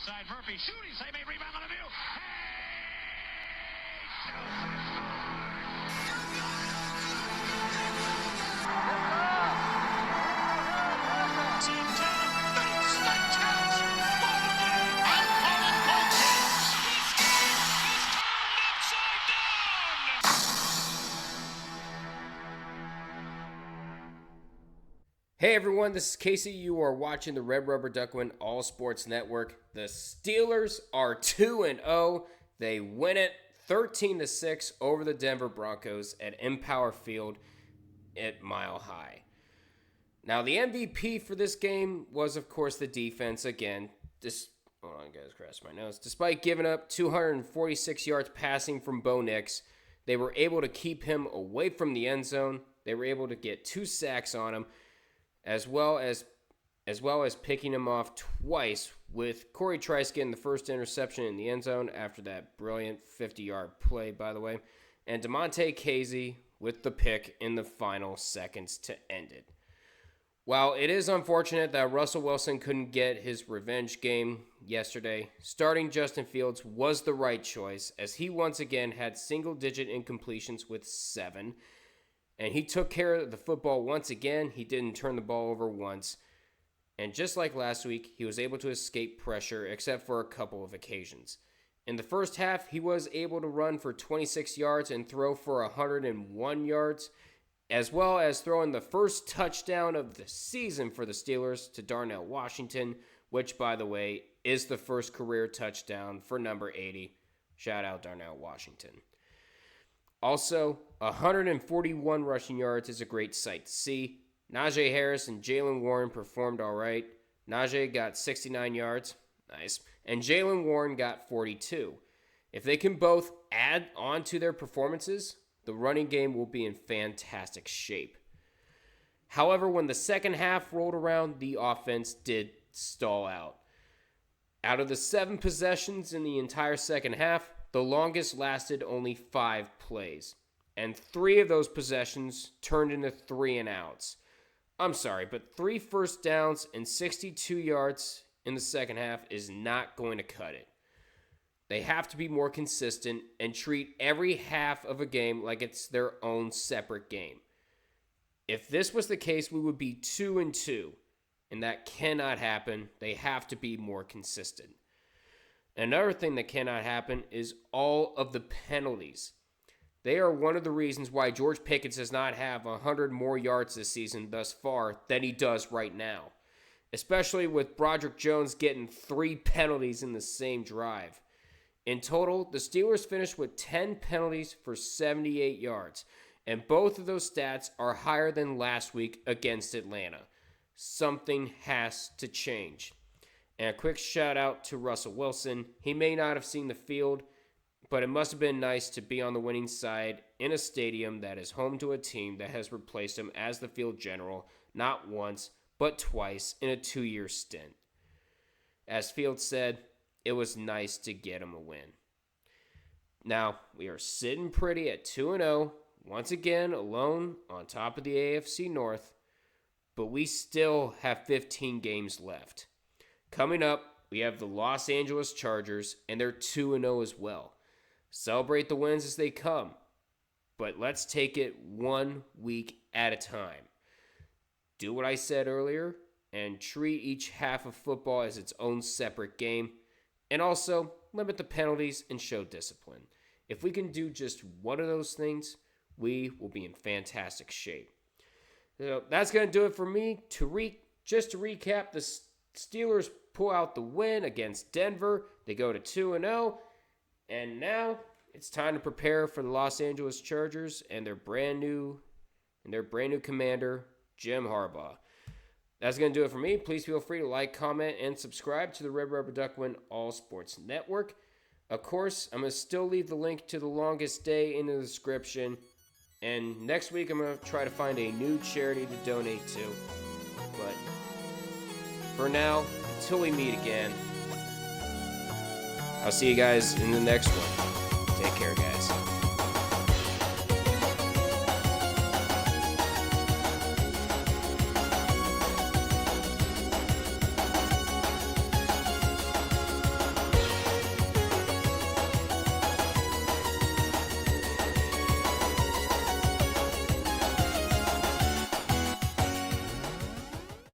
side. Murphy shooting, save a rebound on the view. Hey everyone, this is Casey. You are watching the Red Rubber Duckman All Sports Network. The Steelers are 2-0. They win it 13-6 over the Denver Broncos at Empower Field at Mile High. Now, the MVP for this game was, of course, the defense again. Hold on, guys, cross my notes. Despite giving up 246 yards passing from Bo Nix, they were able to keep him away from the end zone. They were able to get 2 sacks on him, as well as picking him off twice, with Corey Trice getting the first interception in the end zone after that brilliant 50-yard play, by the way, and DeMonte Casey with the pick in the final seconds to end it. While it is unfortunate that Russell Wilson couldn't get his revenge game yesterday, starting Justin Fields was the right choice, as he once again had single-digit incompletions with 7. And he took care of the football once again. He didn't turn the ball over once. And just like last week, he was able to escape pressure except for a couple of occasions. In the first half, he was able to run for 26 yards and throw for 101 yards, as well as throwing the first touchdown of the season for the Steelers to Darnell Washington, which, by the way, is the first career touchdown for number 80. Shout out Darnell Washington. Also, 141 rushing yards is a great sight to see. Najee Harris and Jaylen Warren performed all right. Najee got 69 yards. Nice. And Jaylen Warren got 42. If they can both add on to their performances, the running game will be in fantastic shape. However, when the second half rolled around, the offense did stall out. Out of the 7 possessions in the entire second half, the longest lasted only 5 plays, and 3 of those possessions turned into 3-and-outs. I'm sorry, but 3 first downs and 62 yards in the second half is not going to cut it. They have to be more consistent and treat every half of a game like it's their own separate game. If this was the case, we would be 2-2, and that cannot happen. They have to be more consistent. Another thing that cannot happen is all of the penalties. They are one of the reasons why George Pickens does not have 100 more yards this season thus far than he does right now, especially with Broderick Jones getting 3 penalties in the same drive. In total, the Steelers finished with 10 penalties for 78 yards, and both of those stats are higher than last week against Atlanta. Something has to change. And a quick shout out to Russell Wilson. He may not have seen the field, but it must have been nice to be on the winning side in a stadium that is home to a team that has replaced him as the field general not once, but twice in a 2-year stint. As Fields said, it was nice to get him a win. Now, we are sitting pretty at 2-0, once again alone on top of the AFC North, but we still have 15 games left. Coming up, we have the Los Angeles Chargers, and they're 2-0 as well. Celebrate the wins as they come, but let's take it 1 week at a time. Do what I said earlier, and treat each half of football as its own separate game, and also limit the penalties and show discipline. If we can do just one of those things, we will be in fantastic shape. So that's going to do it for me. Just to recap, the Steelers pull out the win against Denver. They go to 2-0. And now it's time to prepare for the Los Angeles Chargers and their brand new commander, Jim Harbaugh. That's going to do it for me. Please feel free to like, comment, and subscribe to the Red Rubber Duckman All Sports Network. Of course, I'm going to still leave the link to the longest day in the description. And next week, I'm going to try to find a new charity to donate to. But for now, until we meet again, I'll see you guys in the next one. Take care, guys.